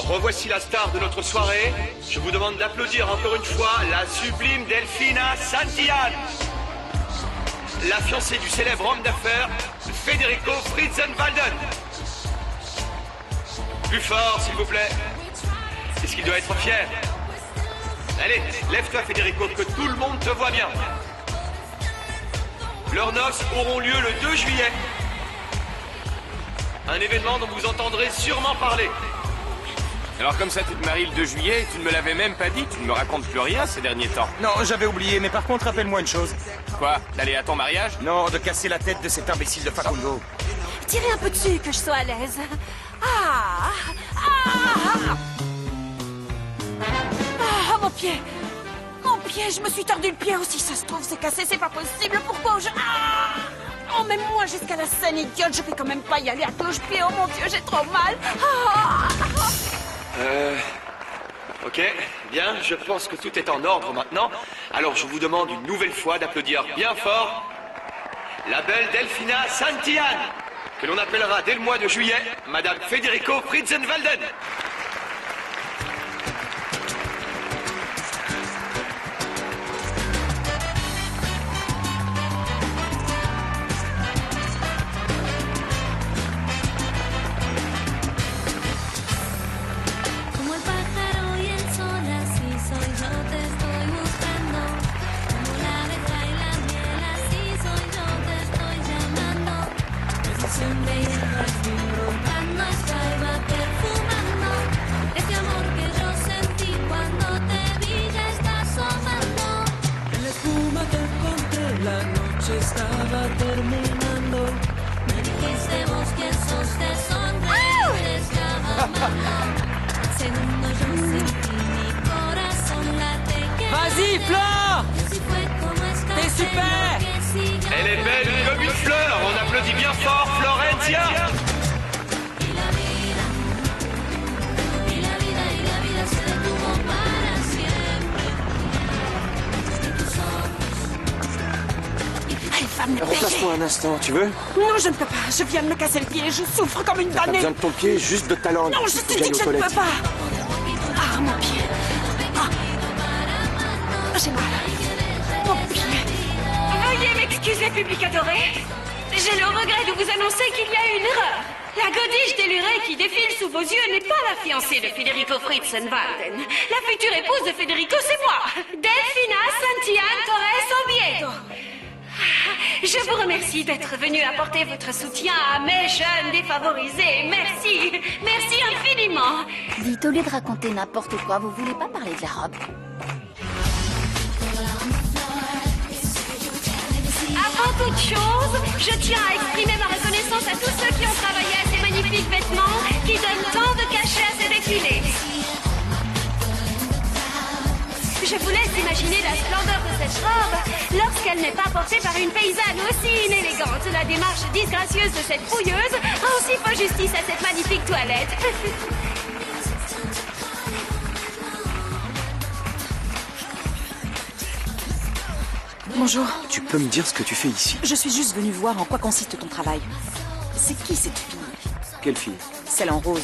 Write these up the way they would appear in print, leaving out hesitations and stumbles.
revoici la star de notre soirée. Je vous demande d'applaudir encore une fois la sublime Delfina Santillan, la fiancée du célèbre homme d'affaires Federico Fritzenwalden. Plus fort, s'il vous plaît. Est-ce qu'il doit être fier? Allez, lève-toi, Federico, que tout le monde te voit bien. Leurs noces auront lieu le 2 juillet. Un événement dont vous entendrez sûrement parler. Alors comme ça, tu te maries le 2 juillet, tu ne me l'avais même pas dit, tu ne me racontes plus rien ces derniers temps. Non, j'avais oublié, mais par contre, rappelle-moi une chose. Quoi? D'aller à ton mariage? Non, de casser la tête de cet imbécile de Facundo. Tirez un peu dessus, que je sois à l'aise. Mon pied! Mon pied, je me suis tordu le pied aussi, ça se trouve, c'est cassé, c'est pas possible, pourquoi je... Emmène-moi jusqu'à la scène, idiote, je vais quand même pas y aller à cloche-pied, oh mon Dieu, j'ai trop mal. Ok, bien, je pense que tout est en ordre maintenant. Alors je vous demande une nouvelle fois d'applaudir bien fort la belle Delfina Santillan, que l'on appellera dès le mois de juillet Madame Federico Fritzenwalden. Estaba terminando. Me dijiste vos que sos de sonreír, estaba segundo yo sentí mi corazón late que Vas-y, Flore! T'es super! Elle est belle comme une fleur, on applaudit bien fort Florencia. Replace-moi un instant, tu veux? Non, je ne peux pas. Je viens de me casser le pied. Je souffre comme une T'as damnée. besoin de ton pied, juste de ta langue. Non, je te dis que je ne peux pas. Mon pied. J'ai mal. Mon pied. Veuillez m'excuser, public adoré. J'ai le regret de vous annoncer qu'il y a une erreur. La godiche délurée qui défile sous vos yeux n'est pas la fiancée de Federico Fritzenwalden. La future épouse de Federico, c'est moi. Delfina Santillan Torres Oviedo. Je vous remercie d'être venu apporter votre soutien à mes jeunes défavorisés. Merci. Merci infiniment. Dites, au lieu de raconter n'importe quoi, vous voulez pas parler de la robe? Avant toute chose, je tiens à exprimer ma reconnaissance à tous ceux qui ont travaillé à ces magnifiques vêtements qui donnent tant de cachet à ces défilés. Je vous laisse imaginer la splendeur de cette robe lorsqu'elle n'est pas portée par une paysanne aussi inélégante. La démarche disgracieuse de cette fouilleuse rend aussi peu justice à cette magnifique toilette. Bonjour. Tu peux me dire ce que tu fais ici? Je suis juste venue voir en quoi consiste ton travail. C'est qui cette fille? Quelle fille? Celle en rose.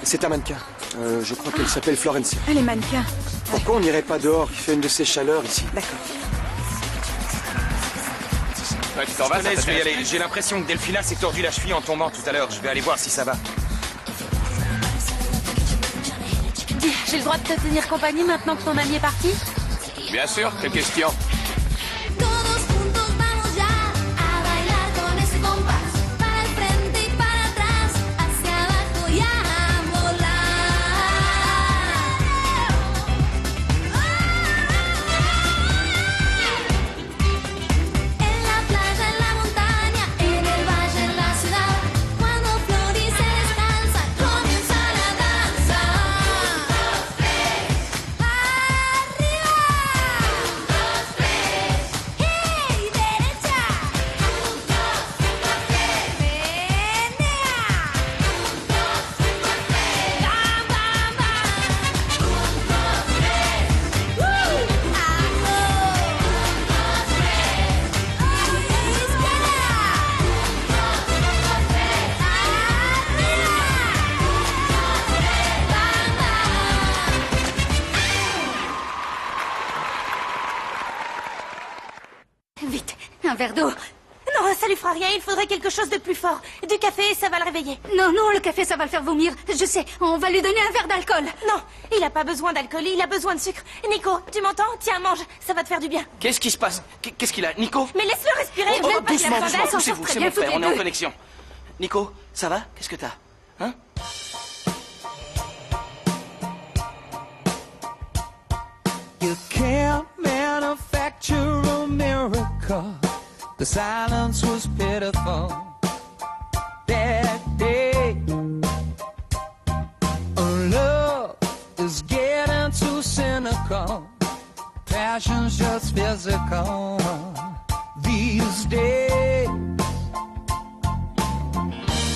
C'est un mannequin. Je crois qu'elle s'appelle Florencia. Elle est mannequin. Pourquoi on n'irait pas dehors? Il fait une de ces chaleurs ici. D'accord. Ouais, tu t'en vas, ça Je vais y t'intéresse? aller. J'ai l'impression que Delfina s'est tordu la cheville en tombant tout à l'heure. Je vais aller voir si ça va. Dis, j'ai le droit de te tenir compagnie maintenant que ton ami est parti? Bien sûr, quelle question? todos juntos vamos ya a bailar con ese compás para el frente y para atrás hacia abajo y a volar. En la playa, en la montaña, en el valle, en la ciudad, cuando florice descansa, comienza la danza. Arriba. un verre d'eau. Non, ça lui fera rien, il faudrait quelque chose de plus fort. Du café, ça va le réveiller. Non, non, le café, ça va le faire vomir. Je sais, on va lui donner un verre d'alcool. Non, il a pas besoin d'alcool, il a besoin de sucre. Nico, tu m'entends? Tiens, mange, ça va te faire du bien. Qu'est-ce qui se passe? Qu'est-ce qu'il a? Nico? Mais laisse-le respirer, Oh, même pas qu'il a doucement, besoin doucement, d'aide, on s'en poussez-vous, sort très c'est bien mon tous frère, les on est en deux. connexion. Nico, ça va? Qu'est-ce que t'as? Hein? You can't manufacture a miracle. The silence was pitiful that day. Love is getting too cynical. Passion's just physical these days.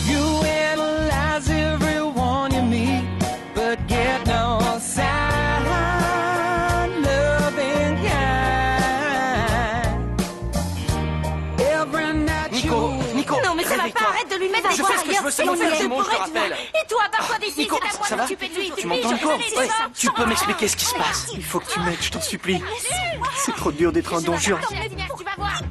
You analyze everyone you meet, but get no sign. Non, mais ça va pas, arrête de lui mettre des Je points fais ce que je ailleurs. veux, c'est mon Et on y frère, est Simon, je te pour être, rappelle. Et toi, barre-toi d'ici, Nico, c'est à moi ça de va? m'occuper de lui. Tu m'entends, Nico? Ouais, Tu peux m'expliquer ce qui se passe? Il faut que tu m'aides, je t'en supplie. C'est trop dur d'être un don juan. Tu vas voir.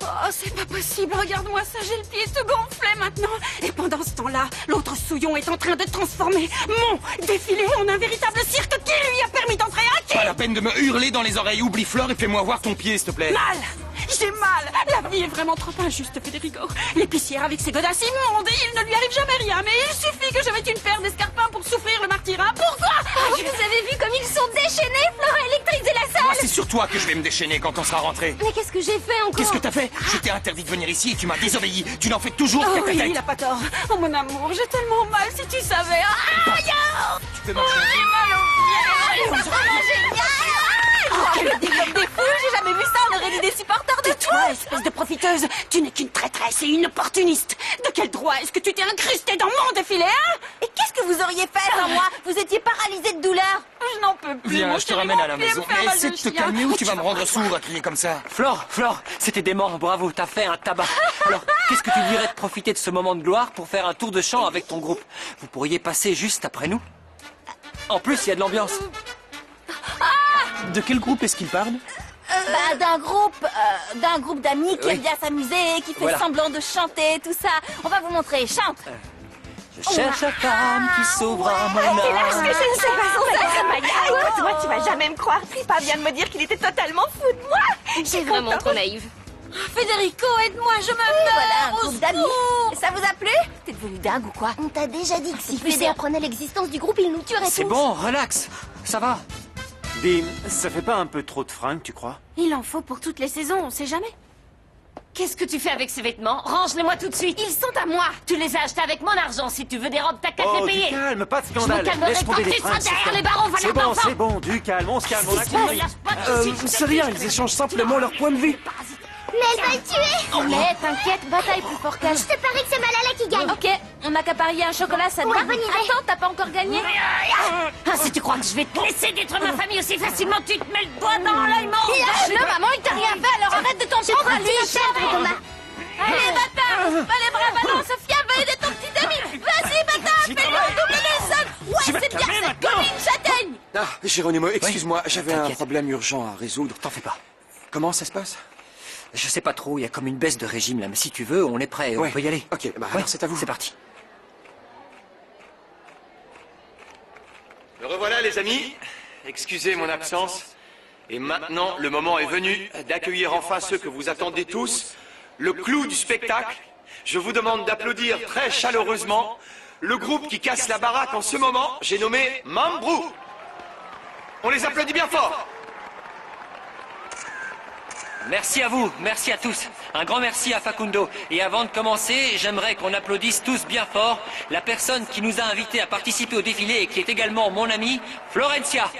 Oh, c'est pas possible, regarde-moi ça, j'ai le pied se gonflait maintenant. Et pendant ce temps-là, l'autre souillon est en train de transformer mon défilé en un véritable cirque qui lui a permis d'entrer à qui? Pas la peine de me hurler dans les oreilles. Oublie Flore et fais-moi voir ton pied, s'il te plaît. Mal! J'ai mal! La vie est vraiment trop injuste, Federico. L'épicière avec ses godasses immondes, il ne lui arrive jamais rien, mais il suffit que je mette une paire d'escarpins pour souffrir le martyrat. Pourquoi? Vous avez vu comme ils sont déchaînés? Flore a électrisé la Moi, salle. c'est sur toi que je vais me déchaîner quand on sera rentré. Mais qu'est-ce que j'ai fait encore? Qu'est-ce que t'as fait? Je t'ai interdit de venir ici et tu m'as désobéi. Tu n'en fais toujours Oh qu'à ta oui, tête. il a pas tort. Oh mon amour, j'ai tellement mal si tu savais. Aïe! Tu peux marcher. J'ai mal au pied. Oh, quel développe des fous, j'ai jamais vu ça, on aurait dit des supporters de toi, espèce de profiteuse. Tu n'es qu'une traîtresse et une opportuniste. De quel droit est-ce que tu t'es incrustée dans mon défilé, hein? Et qu'est-ce que vous auriez fait sans moi? Vous étiez paralysé de douleur. Je n'en peux plus. Viens, mon je te chéri, ramène mon à la pied maison. me fait Mais mal essaie de de te chien. calmer ou tu vas me rendre sourd à crier comme ça. Flore, c'était dément, bravo, t'as fait un tabac. Alors, qu'est-ce que tu dirais de profiter de ce moment de gloire pour faire un tour de chant avec ton groupe? Vous pourriez passer juste après nous. En plus, il y a de l'ambiance. De quel groupe est-ce qu'il parle? Bah, d'un groupe d'amis qui aime bien s'amuser, qui fait Voilà. semblant de chanter, tout ça. On va vous montrer, chante. Je cherche la femme qui sauvera mon âme. Parce que je ne sais pas ça, Maya. Écoute-moi, tu vas jamais me croire. Papa vient de me dire qu'il était totalement fou de moi. J'ai vraiment trop naïve. Federico, aide-moi, je me Voilà, un meurs. groupe d'amis. Ça vous a plu? T'es devenu dingue ou quoi? On t'a déjà dit que si Fédé apprenait l'existence du groupe, il nous tuerait tous. C'est bon, relax. Ça va. Bim, ça fait pas un peu trop de fringues, tu crois? Il en faut pour toutes les saisons, on sait jamais. Qu'est-ce que tu fais avec ces vêtements? Range-les-moi tout de suite. Ils sont à moi. Tu les as achetés avec mon argent. Si tu veux des robes, t'as qu'à te Oh, les du payer. calme, pas de Je me scandale. calmerai Laisse quand tomber tu les seras fringues, derrière c'est les barreaux, valeur bon, d'enfant. c'est bon, du calme, on se calme, on a Si, lâche pas tout de suite, c'est rien, ils échangent simplement leur point de vue. Mais elle va le tuer. Mais t'inquiète, bataille plus fort qu'elle. Je te parie que c'est Malala qui gagne. Ok, on n'a qu'à parier un chocolat, ça te Ouais, va? bonne idée. Attends, t'as pas encore gagné? Ah, si tu crois que je vais te laisser détruire ma famille aussi facilement, tu te mets le doigt dans l'œil, mon Lâche-le, maman, il t'a rien fait, alors arrête de t'en prendre à lui, Thomas. Allez, bâtard! Pas les bras ballons, Sophia, va aider ton petit ami! Vas-y, bâtard, fais-le en double les sommes! Ouais, c'est bien, cette commune châtaigne! Ah, Géronimo, excuse-moi, j'avais un T'inquiète. problème urgent à résoudre. T'en fais pas. Comment ça se passe? Je sais pas trop, il y a comme une baisse de régime là, mais si tu veux, on est prêt, Ouais. on peut y aller. Ok, bah Ouais, alors c'est à vous. C'est parti. Me revoilà, les amis. Excusez mon absence. Et maintenant, le moment est venu d'accueillir enfin ceux que vous attendez tous, le clou du spectacle. Je vous demande d'applaudir très chaleureusement le groupe qui casse la baraque en ce moment. J'ai nommé Mambrou. On les applaudit bien fort. Merci à vous, merci à tous. Un grand merci à Facundo. Et avant de commencer, j'aimerais qu'on applaudisse tous bien fort la personne qui nous a invités à participer au défilé et qui est également mon amie, Florencia.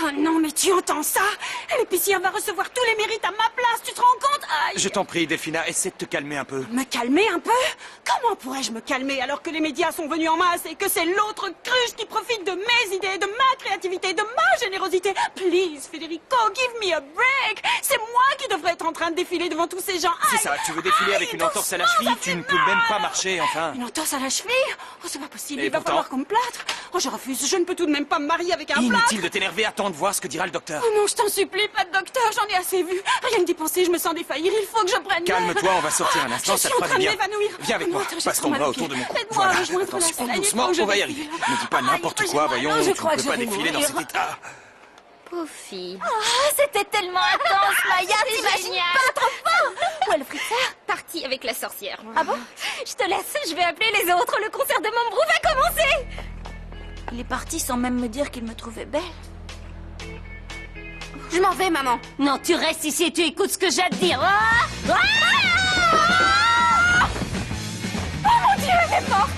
Oh non, mais tu entends ça? L'épicière va recevoir tous les mérites à ma place, tu te rends compte? Aïe! Je t'en prie, Delphina, essaie de te calmer un peu. Me calmer un peu? Comment pourrais-je me calmer alors que les médias sont venus en masse et que c'est l'autre cruche qui profite de mes idées, de ma créativité, de ma générosité? Please, Federico, give me a break! C'est moi qui devrais être en train de défiler devant tous ces gens. C'est Aïe! ça, tu veux défiler avec Aïe, une entorse à la doucement, cheville? ça Tu fait ne peux même pas mal. marcher, enfin. Une entorse à la cheville? Oh, c'est pas possible, Et il va pourtant falloir qu'on me plâtre. Oh, je refuse, je ne peux tout de même pas me marier avec un plâtre. Inutile de t'énerver, attends de voir ce que dira le docteur. Oh non, je t'en supplie, pas de docteur, j'en ai assez vu. Rien que d'y penser, je me sens défaillir, il faut que je prenne l'air. Calme-toi, on va sortir un instant, Je ça suis te en fera train du de bien. m'évanouir. Viens avec moi, Remonte, j'ai passe trop ton mal bras au pied. autour de mon cou. Aide-moi à rejoindre la Attention, scène, il doucement, faut que je on va y respire. arriver. Ne dis pas Aïe, n'importe j'ai quoi, mal. voyons, Non, je tu crois ne que peux pas je vais défiler dans mourir. cet état. Pauvre fille. Oh, c'était tellement intense, Maya, t'imagines pas trop fort. Où est le friteur? Parti avec la sorcière. Ah bon? Je te laisse, je vais appeler les autres. Le concert de Mambrou va commencer. Il est parti sans même me dire qu'il me trouvait belle. Je m'en vais, maman. Non, tu restes ici et tu écoutes ce que j'ai à te dire. Ah! Ah! Oh mon Dieu, elle est morte.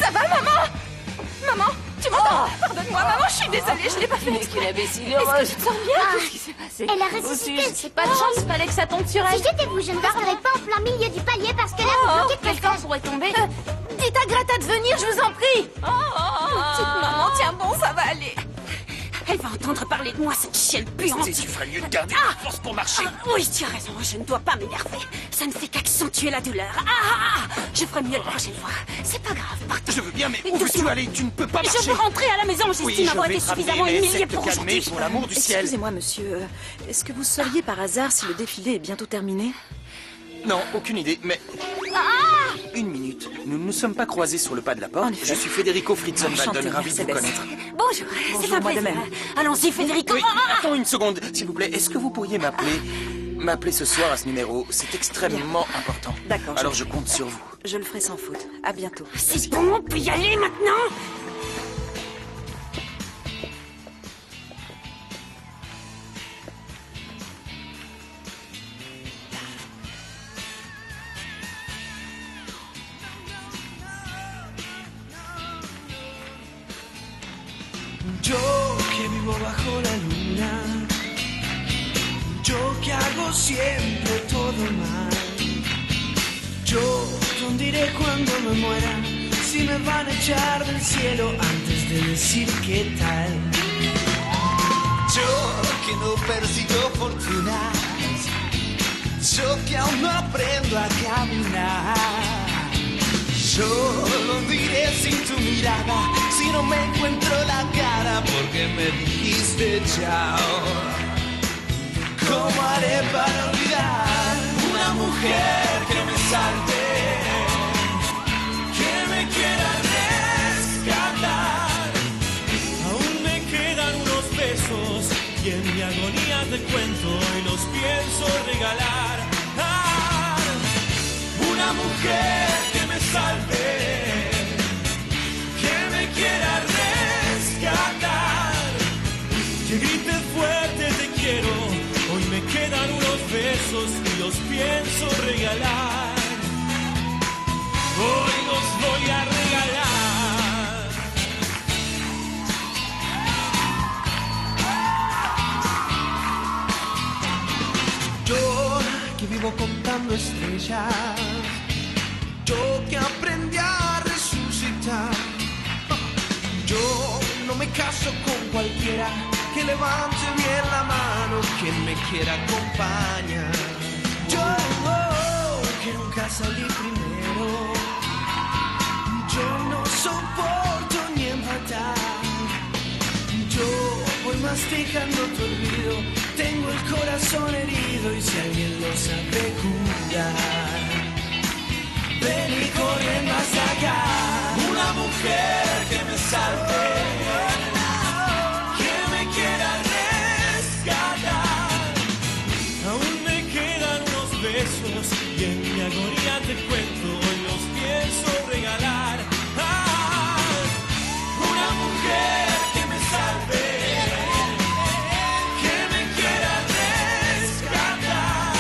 Ça va, maman? Maman, tu m'entends? Pardonne-moi, maman, je suis désolée, je l'ai pas fait. Mais quelle imbécile heureuse. Est-ce que tu te sens bien? Qu'est-ce qui s'est passé? Elle a ressuscité. C'est pas de chance, il fallait que ça tombe sur elle. Si j'étais vous, je ne resterais pas en plein milieu du palier parce que là, vous bloquez le quelqu'un passage. pourrait tomber. Dites à Greta de venir, je vous en prie. Petite maman, tiens bon, ça va aller. Elle va entendre parler de moi, cette chienne puante. Tu ferais mieux de garder la force pour marcher. Oui, tu as raison, je ne dois pas m'énerver. Ça ne fait qu'accentuer la douleur. Je ferai mieux la prochaine fois. C'est pas grave, partons. Je veux bien, mais où veux-tu aller? Tu ne peux pas marcher. Je veux rentrer à la maison, Oui, j'estime je avoir vais été te ramener, suffisamment mais humiliée essaie de te pour calmer, aujourd'hui. pour l'amour du ciel. Excusez-moi, monsieur. Est-ce que vous sauriez par hasard si le défilé est bientôt terminé? Non, aucune idée, mais... Une minute. Nous ne nous sommes pas croisés sur le pas de la porte. En effet. Je suis Federico Fritzson Enchanté, Walden, ravi de vous Mercedes. connaître. Bonjour, c'est un moi de plaisir. même. Allons-y, Federico. Oui, attends une seconde, s'il vous plaît. Est-ce que vous pourriez m'appeler ce soir à ce numéro? C'est extrêmement important. D'accord, Alors je compte sur vous. Je le ferai sans faute. À bientôt. C'est bon, on peut y aller maintenant. Yo que vivo bajo la luna, yo que hago siempre todo mal. Yo dónde iré cuando me muera, si me van a echar del cielo antes de decir qué tal. Yo que no persigo fortunas, yo que aún no aprendo a caminar. Yo lo diré sin tu mirada, si no me encuentro la cara porque me dijiste chao. ¿Cómo haré para olvidar una mujer que me salte, que me quiera rescatar? Aún me quedan unos besos y en mi agonía te cuento y los pienso regalar. Una mujer que me salve, que me quiera rescatar, que grite fuerte te quiero, hoy me quedan unos besos y los pienso regalar, hoy los voy a regalar. Yo que vivo contando estrellas, yo que aprendí a resucitar. Yo no me caso con cualquiera, que levante bien la mano quien me quiera acompañar. Yo que nunca salí primero, yo no soporto ni empatar. Yo voy masticando tu olvido, tengo el corazón herido y si alguien lo sabe curar, ven y corriendo hasta acá. Una mujer que me salve, que me quiera rescatar. Aún me quedan unos besos y en mi agonía te cuento, hoy los pienso regalar. Una mujer que me salve, que me quiera rescatar,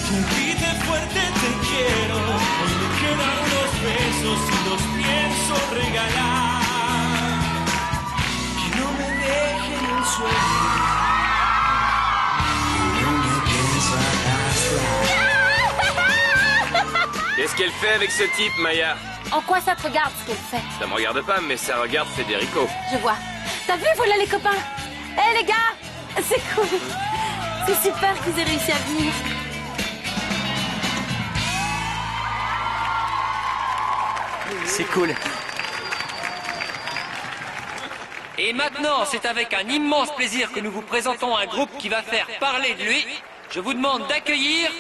que grite fuerte te quiero, hoy me quedan unos besos y los pienso regalar, que no me dejen el sueño, que no me pienso arrastrar. Qu'est-ce qu'elle fait avec ce type, Maya? En quoi ça te regarde ce qu'elle fait? Ça me regarde pas, mais ça regarde Federico. Je vois. T'as vu, voilà les copains. Hé les gars, c'est cool. C'est super qu'ils aient réussi à venir. C'est cool. Et maintenant, c'est avec un immense plaisir que nous vous présentons un groupe qui va faire parler de lui. Je vous demande d'accueillir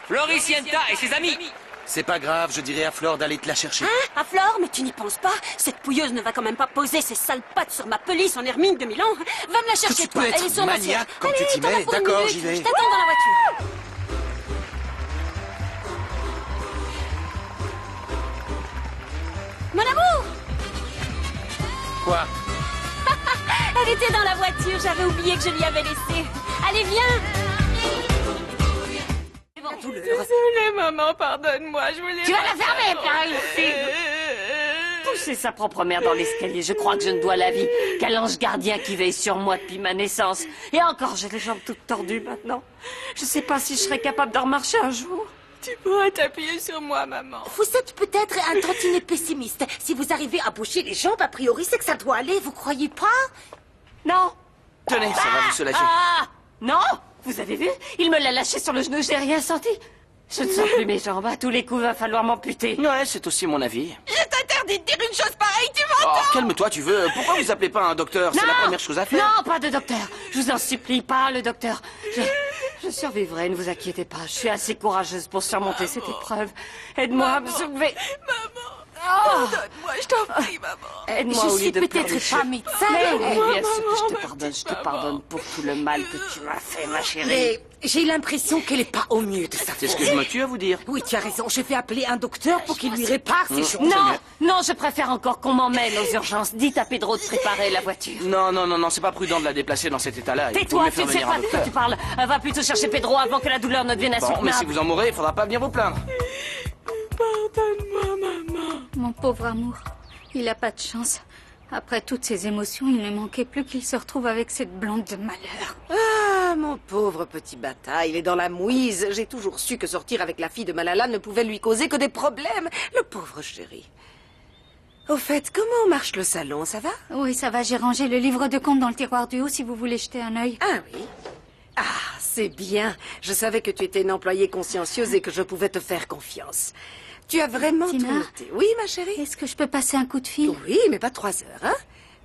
Floricienta et ses amis. C'est pas grave, je dirais à Flore d'aller te la chercher. Hein? À Flore? Mais tu n'y penses pas? Cette pouilleuse ne va quand même pas poser ses sales pattes sur ma pelisse en hermine de Milan. Va me la chercher, Tu toi. peux Elle est être sur ma maniaque siège. quand Allez, tu t'y t'en as mets. pour une D'accord, minute. j'y vais. Je t'attends dans la voiture. Mon amour! Quoi? Elle était dans la voiture, j'avais oublié que je l'y avais laissée. Allez, viens! Désolée, maman, pardonne-moi, je voulais... Tu vas la fermer, par ici. Pousser sa propre mère dans l'escalier, je crois que je ne dois la vie qu'à l'ange gardien qui veille sur moi depuis ma naissance. Et encore, j'ai les jambes toutes tordues maintenant. Je sais pas si je serai capable d'en marcher un jour. Tu pourras t'appuyer sur moi, maman. Vous êtes peut-être un tantinet pessimiste. Si vous arrivez à bouger les jambes, a priori, c'est que ça doit aller, vous croyez pas? Non. Tenez, ça va vous soulager. Ah! Non! Vous avez vu? Il me l'a lâché sur le genou, je n'ai rien senti. Je ne sens plus mes jambes. À tous les coups, va falloir m'amputer. Ouais, c'est aussi mon avis. Je t'interdis de dire une chose pareille, tu m'entends? Oh, calme-toi, tu veux. Pourquoi vous appelez pas un docteur? C'est la première chose à faire. Non, pas de docteur. Je vous en supplie, pas le docteur. Je survivrai, ne vous inquiétez pas. Je suis assez courageuse pour surmonter cette épreuve. Aide-moi à me soulever. Maman, Oh. pardonne-moi, je t'en prie, maman. Aide-moi Je au suis lieu de peut-être pleurnicher. pas médecin. Mais oui, bien sûr que je te pardonne. Je te pardonne pour tout le mal que tu m'as fait, ma chérie. Mais j'ai l'impression qu'elle est pas au mieux de sa C'est ce que forme. je me tue à vous dire. Oui, tu as raison. Je vais appeler un docteur pour qu'il lui répare ses jambes. Non, non, je préfère encore qu'on m'emmène aux urgences. Dites à Pedro de préparer la voiture. Non, c'est pas prudent de la déplacer dans cet état-là. Il faut Tais-toi, mieux tu faire ne sais venir pas un de quoi docteur. tu parles. Va plutôt chercher Pedro avant que la douleur ne devienne Bon, mais insoutenable. si vous en mourrez, il faudra pas venir vous plaindre. Pardonne-moi, maman. Mon pauvre amour, il a pas de chance. Après toutes ces émotions, il ne manquait plus qu'il se retrouve avec cette blonde de malheur. Ah, mon pauvre petit bâtard, il est dans la mouise. J'ai toujours su que sortir avec la fille de Malala ne pouvait lui causer que des problèmes. Le pauvre chéri. Au fait, comment marche le salon, ça va? Oui, ça va, j'ai rangé le livre de compte dans le tiroir du haut si vous voulez jeter un œil. Ah oui. Ah, c'est bien. Je savais que tu étais une employée consciencieuse et que je pouvais te faire confiance. Tu as vraiment tout Tina, noté. Oui, ma chérie? Est-ce que je peux passer un coup de fil? Oui, mais pas 3 heures, hein?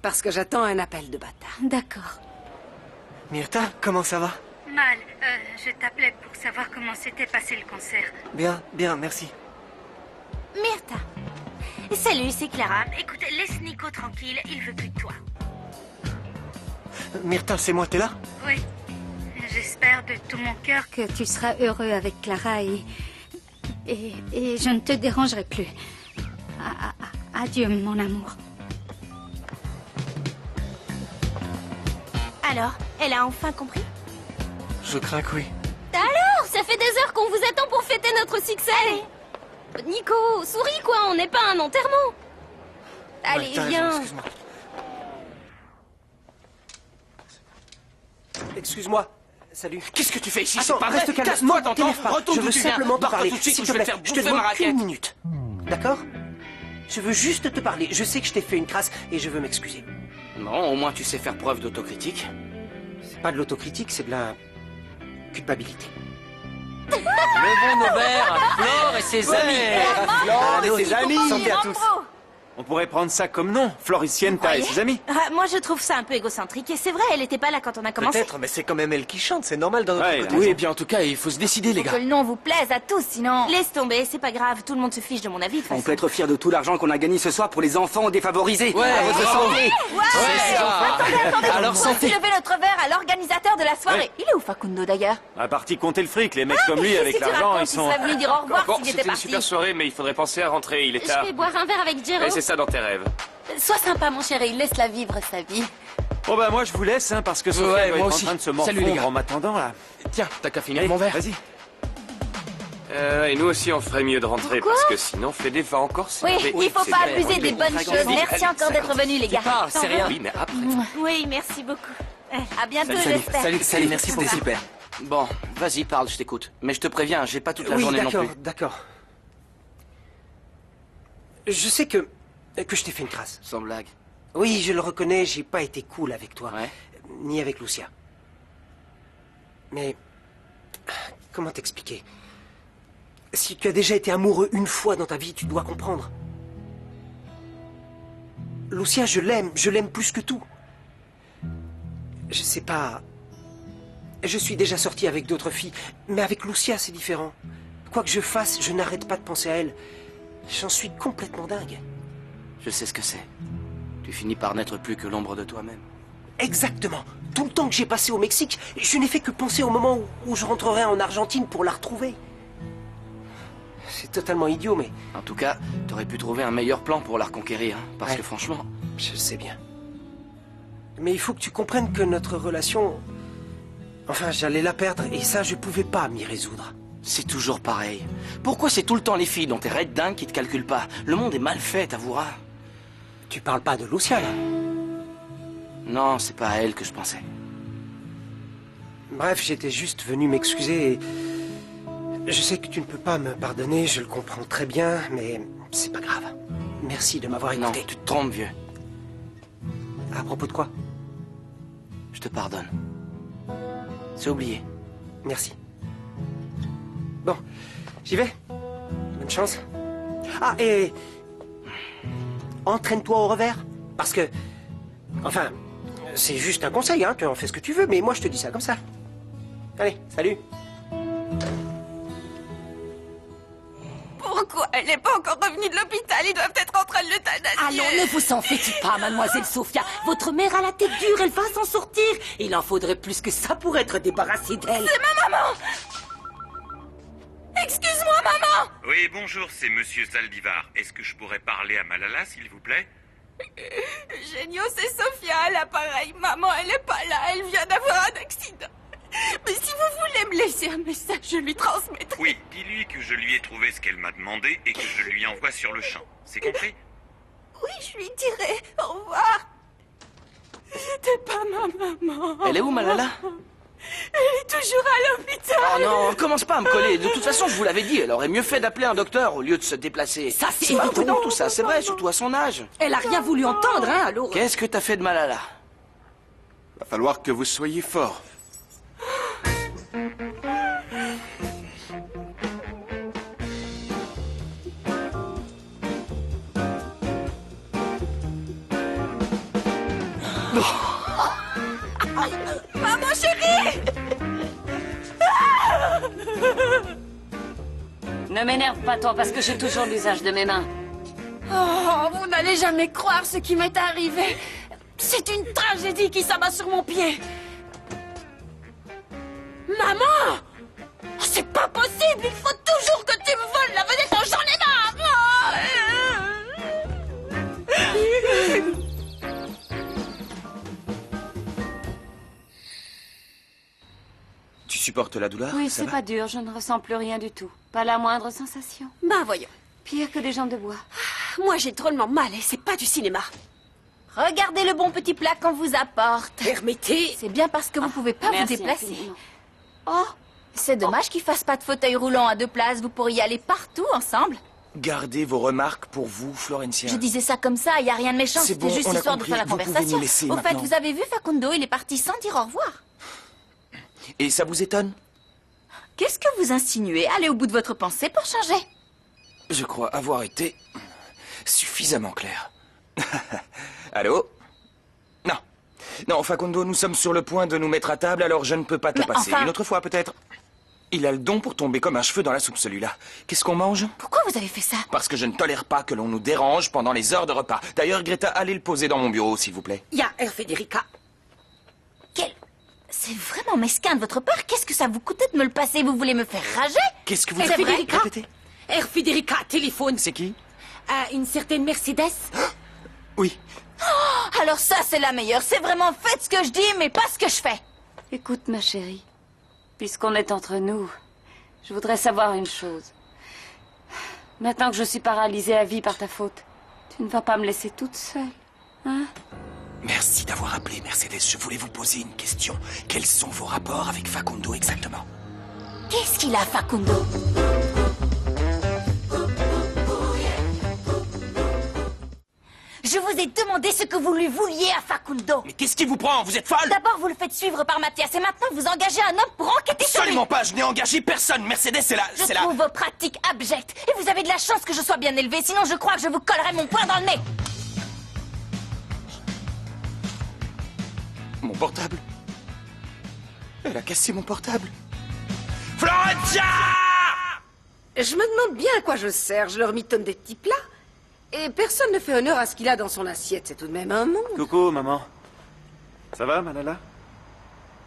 Parce que j'attends un appel de bâtard. D'accord. Myrtha, comment ça va? Mal, je t'appelais pour savoir comment s'était passé le concert. Bien, bien, merci. Myrtha. Salut, c'est Clara. Écoute, laisse Nico tranquille, il veut plus de toi. Myrtha, c'est moi, t'es là? Oui. J'espère de tout mon cœur que tu seras heureux avec Clara et je ne te dérangerai plus. Adieu, mon amour. Alors, elle a enfin compris? Je crains que oui. Alors, ça fait des heures qu'on vous attend pour fêter notre succès. Allez. Nico, souris quoi, on n'est pas à un enterrement. Allez, Ouais, t'as raison, viens. excuse-moi. Excuse-moi. Salut. Qu'est-ce que tu fais ici? Attends, C'est pas reste vrai. calme. Casse-toi, Ne t'entends? t'énerve pas. Retourne Je d'où veux tu viens. simplement te Barre-toi parler. tout de suite S'il ou te je vais plaît, te faire je te bouffer ma demande raquette. qu'une minute. D'accord? Je veux juste te parler. Je sais que je t'ai fait une crasse et je veux m'excuser. Bon, au moins tu sais faire preuve d'autocritique. C'est pas de l'autocritique, c'est de la culpabilité. Levons nos verres à Flore et ses amis. Flore et ses amis. Santé à tous. On pourrait prendre ça comme nom, Floricienta et ses amis. Ah, moi, je trouve ça un peu égocentrique. Et c'est vrai, elle était pas là quand on a commencé. Peut-être, mais c'est quand même elle qui chante, c'est normal dans notre côté. Oui, et puis en tout cas, il faut se décider, les Faut gars. que le nom vous plaise à tous, sinon... Laisse tomber, c'est pas grave. Tout le monde se fiche de mon avis, de toute On façon. peut être fier de tout l'argent qu'on a gagné ce soir pour les enfants défavorisés. Ouais, À votre santé. Attendez, Alors, on va santé. lever notre verre à l'organisateur de la soirée. Ouais. Il est où, Facundo, d'ailleurs? À partie compter le fric, les mecs comme lui, qu'est-ce avec que tu l'argent, racontes? ils Il sont... serait venu dire au revoir Bon, s'il était c'était une parti. super soirée, mais il faudrait penser à rentrer, il est Je tard. vais boire un verre avec Jero. Et c'est ça dans tes rêves. Sois sympa, mon chéri. Laisse-la vivre, sa vie. Bon bah moi je vous laisse, hein, parce que Sophia Ouais, doit moi être aussi. en train de se Salut, les morfondre gars. en m'attendant, là. Tiens, t'as qu'à finir Allez, mon verre. Vas-y. Et nous aussi, on ferait mieux de rentrer, Pourquoi parce que sinon, Fédé va encore Oui, s'énerver. il faut c'est pas vrai. abuser Oui, des mais bonnes on choses. raconte. Merci encore d'être venus, les gars. c'est rien. Oui, mais après. Oui, merci beaucoup. À bientôt, Salut, j'espère. salut, merci beaucoup. C'était super. Bon, vas-y, parle, je t'écoute. Mais je te préviens, j'ai pas toute la Oui, journée non d'accord, plus. d'accord. Je sais que je t'ai fait une crasse. Sans blague. Oui, je le reconnais, j'ai pas été cool avec toi. Ouais. Ni avec Lucia. Mais... comment t'expliquer? Si tu as déjà été amoureux une fois dans ta vie, tu dois comprendre. Lucia, je l'aime plus que tout. Je sais pas... Je suis déjà sorti avec d'autres filles, mais avec Lucia, c'est différent. Quoi que je fasse, je n'arrête pas de penser à elle. J'en suis complètement dingue. Je sais ce que c'est. Tu finis par n'être plus que l'ombre de toi-même. Exactement. Tout le temps que j'ai passé au Mexique, je n'ai fait que penser au moment où je rentrerai en Argentine pour la retrouver. C'est totalement idiot, mais... En tout cas, t'aurais pu trouver un meilleur plan pour la reconquérir, hein, parce que franchement... Je sais bien. Mais il faut que tu comprennes que notre relation... Enfin, j'allais la perdre, et ça, je pouvais pas m'y résoudre. C'est toujours pareil. Pourquoi c'est tout le temps les filles dont t'es raide dingue qui te calculent pas? Le monde est mal fait, t'avoueras. Tu parles pas de Lucia, là? Non, c'est pas à elle que je pensais. Bref, j'étais juste venu m'excuser et... Je sais que tu ne peux pas me pardonner, je le comprends très bien, mais c'est pas grave. Merci de m'avoir écouté. Non, tu te trompes, vieux. À propos de quoi? Je te pardonne. C'est oublié. Merci. Bon, j'y vais. Bonne chance. Ah, et... Entraîne-toi au revers, parce que... Enfin, c'est juste un conseil, hein, tu en fais ce que tu veux, mais moi je te dis ça comme ça. Allez, salut. Pourquoi elle n'est pas encore revenue de l'hôpital? Ils doivent être en train de l'euthanasier. Allons, ne vous en faites pas, mademoiselle Sophia. Votre mère a la tête dure, elle va s'en sortir. Il en faudrait plus que ça pour être débarrassé d'elle. C'est ma maman! Excuse-moi, maman! Oui, bonjour, c'est Monsieur Saldivar. Est-ce que je pourrais parler à Malala, s'il vous plaît? Géniaux, c'est Sophia à l'appareil. Maman, elle est pas là, elle vient d'avoir un accident. Mais si vous voulez me laisser un message, je lui transmettrai. Oui, dis-lui que je lui ai trouvé ce qu'elle m'a demandé et que je lui envoie sur le champ. C'est compris? Oui, je lui dirai. Au revoir. C'était pas ma maman. Elle est où, Malala? Elle est toujours à l'hôpital. Oh non, commence pas à me coller. De toute façon, je vous l'avais dit, elle aurait mieux fait d'appeler un docteur au lieu de se déplacer. Ça, c'est pas prudent tout ça, c'est vrai, surtout à son âge. Elle a rien voulu entendre, hein, alors... Qu'est-ce que t'as fait de Malala? Va falloir que vous soyez fort. Maman chérie! Ne m'énerve pas, toi, parce que j'ai toujours l'usage de mes mains. Oh, vous n'allez jamais croire ce qui m'est arrivé. C'est une tragédie qui s'abat sur mon pied. Maman! C'est pas possible! Il faut toujours que tu me voles la vedette, j'en ai marre! Tu supportes la douleur? Oui, ça c'est va? pas dur, je ne ressens plus rien du tout. Pas la moindre sensation. Ben voyons. Pire que des jambes de bois. Moi j'ai drôlement mal et c'est pas du cinéma. Regardez le bon petit plat qu'on vous apporte. Permettez. C'est bien parce que vous pouvez pas vous Merci déplacer. infiniment. Oh, c'est dommage qu'il fasse pas de fauteuil roulant à 2 places. Vous pourriez aller partout ensemble. Gardez vos remarques pour vous, Florencia. Je disais ça comme ça, il y a rien de méchant. C'est C'était bon, juste on a histoire de compris. faire la Vous pouvez conversation. nous laisser Au fait, maintenant. vous avez vu Facundo, il est parti sans dire au revoir. Et ça vous étonne? Qu'est-ce que vous insinuez? Allez au bout de votre pensée pour changer. Je crois avoir été suffisamment clair. Allô? Non. Non, Facundo, nous sommes sur le point de nous mettre à table, alors je ne peux pas te Mais passer. enfin- Une autre fois, peut-être. Il a le don pour tomber comme un cheveu dans la soupe, celui-là. Qu'est-ce qu'on mange? Pourquoi vous avez fait ça? Parce que je ne tolère pas que l'on nous dérange pendant les heures de repas. D'ailleurs, Greta, allez le poser dans mon bureau, s'il vous plaît. Ya, Federica. C'est vraiment mesquin de votre part. Qu'est-ce que ça vous coûtait de me le passer? Vous voulez me faire rager? Qu'est-ce que vous C'est vrai? Répétez. Federica, téléphone. C'est qui? Une certaine Mercedes. Oui. Oh, alors ça, c'est la meilleure. C'est vraiment faites ce que je dis, mais pas ce que je fais. Écoute, ma chérie, puisqu'on est entre nous, je voudrais savoir une chose. Maintenant que je suis paralysée à vie par ta faute, tu ne vas pas me laisser toute seule, hein? Merci d'avoir appelé, Mercedes. Je voulais vous poser une question. Quels sont vos rapports avec Facundo exactement? Qu'est-ce qu'il a, Facundo? Je vous ai demandé ce que vous lui vouliez à Facundo. Mais qu'est-ce qui vous prend? Vous êtes folle? D'abord, vous le faites suivre par Mathias et maintenant, vous engagez un homme pour enquêter sur lui. Absolument pas. Je n'ai engagé personne. Mercedes, c'est Je trouve vos pratiques abjectes. Et vous avez de la chance que je sois bien élevée, sinon je crois que je vous collerai mon poing dans le nez. Mon portable. Elle a cassé mon portable. Florentia! Je me demande bien à quoi je sers. Je leur mitonne des petits plats. Et personne ne fait honneur à ce qu'il a dans son assiette. C'est tout de même un monde. Coucou, maman. Ça va, Malala?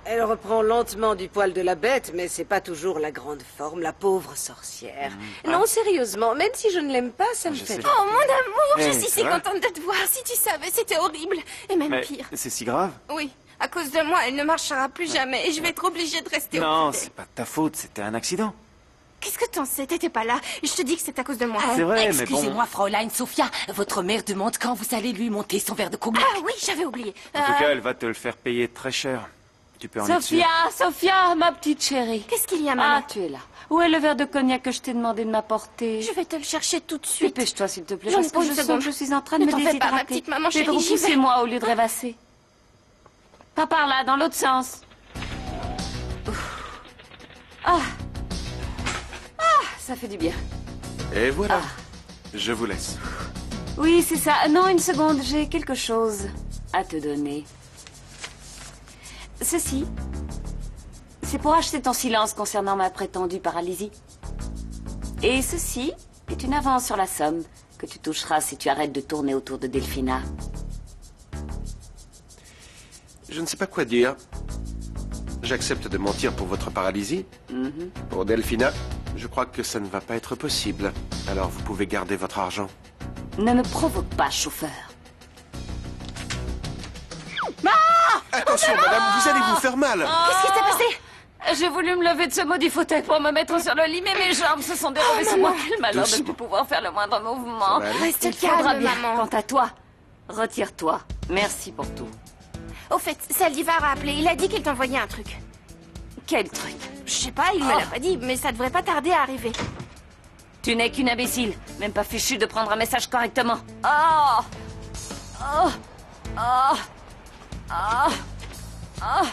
Elle reprend lentement du poil de la bête, mais c'est pas toujours la grande forme, la pauvre sorcière. Non, sérieusement, même si je ne l'aime pas, ça me fait... Oh, mon amour, je Hey, suis ça si va contente de te voir. Si tu savais, c'était horrible. Et même Mais pire. c'est si grave? Oui, à cause de moi, elle ne marchera plus jamais et je vais être obligée de rester au Non, coude. c'est pas de ta faute, c'était un accident. Qu'est-ce que t'en sais? T'étais pas là. Je te dis que c'est à cause de moi. C'est vrai, mais bon... Excusez-moi, Fräulein Sophia. Votre mère demande quand vous allez lui monter son verre de cognac. Ah oui, j'avais oublié. En tout cas, elle va te le faire payer très cher. Tu peux en être sûr. Sophia, ma petite chérie. Qu'est-ce qu'il y a, maman? Ah, tu es là. Où est le verre de cognac que je t'ai demandé de m'apporter? Je vais te le chercher tout de suite. Dépêche-toi, s'il te plaît, J'en ai parce pas que une je sens seconde. que je suis en train de Ne me t'en fais pas, déshydrater. ma petite maman J'ai chérie, trop j'y vais. poussé, moi, au lieu de rêvasser. Pas par là, dans l'autre sens. Ouf. Ah. Ah, ça fait du bien. Et voilà. Je vous laisse. Oui, c'est ça. Non, une seconde, j'ai quelque chose à te donner. Ceci, c'est pour acheter ton silence concernant ma prétendue paralysie. Et ceci est une avance sur la somme que tu toucheras si tu arrêtes de tourner autour de Delphina. Je ne sais pas quoi dire. J'accepte de mentir pour votre paralysie. Pour Delphina, je crois que ça ne va pas être possible. Alors vous pouvez garder votre argent. Ne me provoque pas, chauffeur. Attention, madame, vous allez vous faire mal. Qu'est-ce qui s'est passé? J'ai voulu me lever de ce maudit fauteuil pour me mettre sur le lit, mais mes jambes se sont dérobées sur moi. Quel malheur de ne plus pouvoir faire le moindre mouvement. Ça va aller. Reste Il faudra calme, bien. maman. Quant à toi, retire-toi. Merci pour tout. Au fait, Saldivar a appelé. Il a dit qu'il t'envoyait un truc. Quel truc? Je sais pas, il me l'a pas dit, mais ça devrait pas tarder à arriver. Tu n'es qu'une imbécile, même pas fichu de prendre un message correctement. Oh! Oh! Oh! Oh! Oh!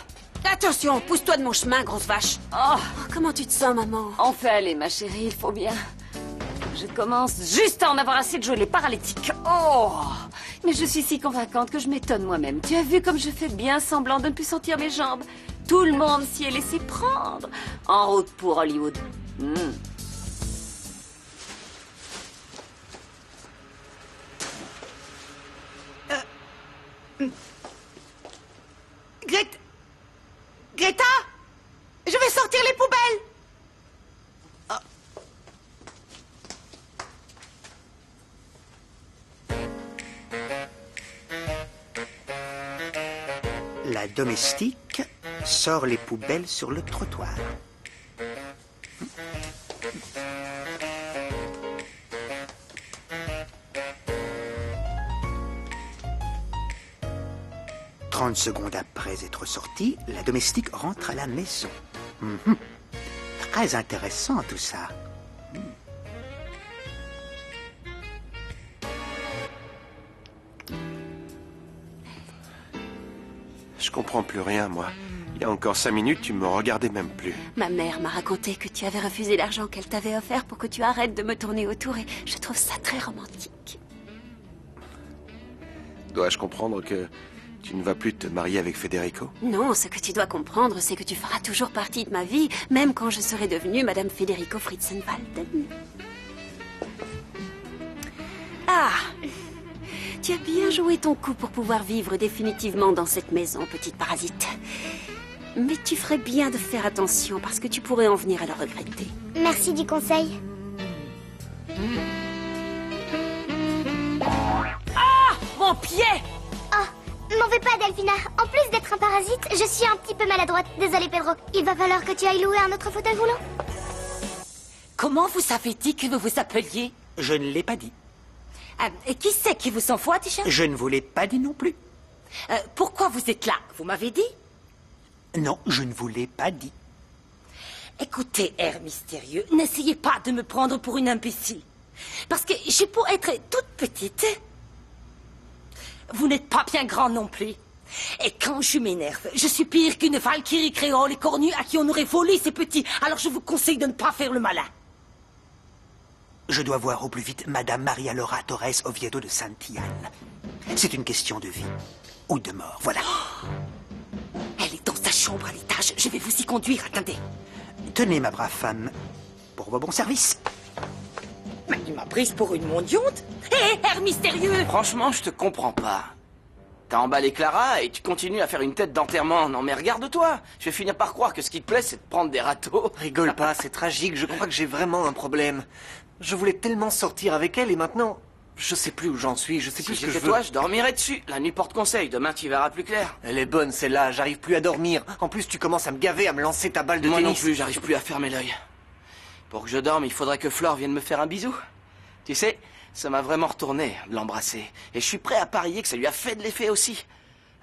Attention, pousse-toi de mon chemin, grosse vache. Oh! Comment tu te sens, maman? On fait aller, ma chérie, il faut bien. Je commence juste à en avoir assez de jouer les paralytiques. Oh! Mais je suis si convaincante que je m'étonne moi-même. Tu as vu comme je fais bien semblant de ne plus sentir mes jambes? Tout le monde s'y est laissé prendre. En route pour Hollywood. Greta! Je vais sortir les poubelles! La domestique sort les poubelles sur le trottoir. « 30 secondes après être sortie, la domestique rentre à la maison. Très intéressant tout ça. Je comprends plus rien, moi. Il y a encore 5 minutes, tu me regardais même plus. Ma mère m'a raconté que tu avais refusé l'argent qu'elle t'avait offert pour que tu arrêtes de me tourner autour et je trouve ça très romantique. Dois-je comprendre que tu ne vas plus te marier avec Federico? Non, ce que tu dois comprendre, c'est que tu feras toujours partie de ma vie, même quand je serai devenue Madame Federico Fritzenwalden. Ah! Tu as bien joué ton coup pour pouvoir vivre définitivement dans cette maison, petite parasite. Mais tu ferais bien de faire attention parce que tu pourrais en venir à le regretter. Merci du conseil. Ah! Mon pied! Oh, m'en veux pas, Delphina. En plus d'être un parasite, je suis un petit peu maladroite. Désolé, Pedro. Il va falloir que tu ailles louer un autre fauteuil roulant. Comment vous avez-il que vous vous appeliez? Je ne l'ai pas dit. Et qui c'est qui vous envoie déjà? Je ne vous l'ai pas dit non plus. Pourquoi vous êtes là? Vous m'avez dit? Non, je ne vous l'ai pas dit. Écoutez, air mystérieux, n'essayez pas de me prendre pour une imbécile. Parce que j'ai beau être toute petite, vous n'êtes pas bien grand non plus. Et quand je m'énerve, je suis pire qu'une valkyrie créole et cornue à qui on aurait volé ses petits. Alors je vous conseille de ne pas faire le malin. Je dois voir au plus vite Madame Maria Laura Torres Oviedo de Santillán. C'est une question de vie ou de mort, voilà. chambre à l'étage. Je vais vous y conduire, attendez. Tenez, ma brave femme, pour vos bons services. Mais il m'a prise pour une mondionte. Hé, air mystérieux! Franchement, je te comprends pas. T'as emballé Clara et tu continues à faire une tête d'enterrement. Non mais regarde-toi. Je vais finir par croire que ce qui te plaît, c'est de prendre des râteaux. Rigole pas, c'est tragique, je crois que j'ai vraiment un problème. Je voulais tellement sortir avec elle et maintenant, je sais plus où j'en suis, je sais plus Si ce que je j'étais veux. toi, je dormirais dessus. La nuit porte conseil. Demain, tu verras plus clair. Elle est bonne celle-là, j'arrive plus à dormir. En plus, tu commences à me gaver, à me lancer ta balle de Moi tennis. non plus, j'arrive plus à fermer l'œil. Pour que je dorme, il faudrait que Flore vienne me faire un bisou. Tu sais, ça m'a vraiment retourné de l'embrasser. Et je suis prêt à parier que ça lui a fait de l'effet aussi.